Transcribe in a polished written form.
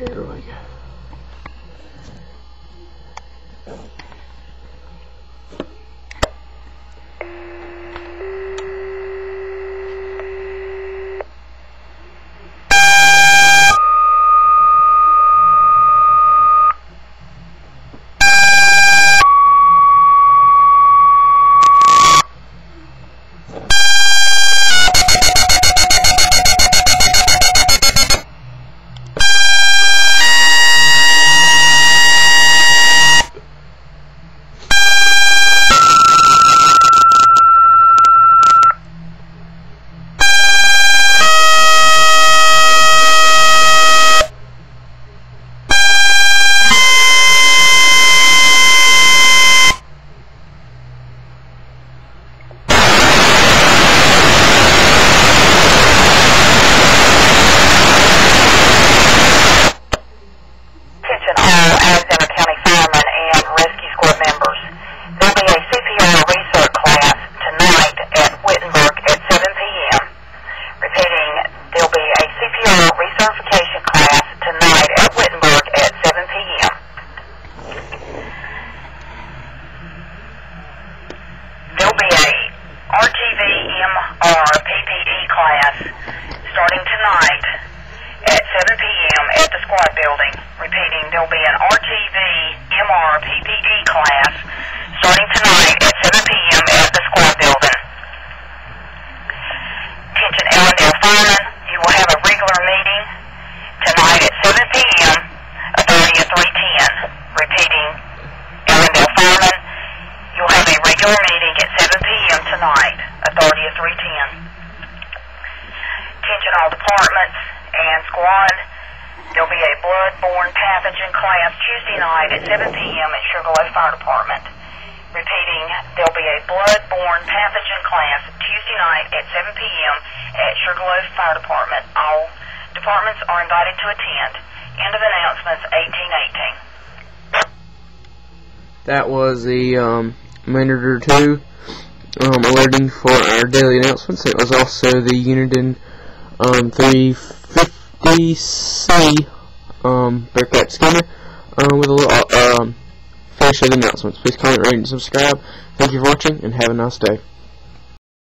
Here we go. Starting tonight at 7 p.m. at the squad building. Repeating, there'll be an RTV MR PPE class starting tonight at 7 p.m. at the squad building. Attention Allendale Firemen, you will have a regular meeting tonight at 7 p.m. authority of 310. Repeating, Allendale Firemen, you'll have a regular meeting at 7 p.m. tonight, authority of 310. Attention all departments and squad, there'll be a blood-borne pathogen class Tuesday night at 7 p.m. at Sugarloaf Fire Department. Repeating, there'll be a blood-borne pathogen class Tuesday night at 7 p.m. at Sugarloaf Fire Department. All departments are invited to attend. End of announcements, 1818. That was the Minitor 2 alerting for our daily announcements. It was also the Uniden Bc350c Bearcat scanner with a little finish of the announcements. Please comment, rate, and subscribe. Thank you for watching, and have a nice day.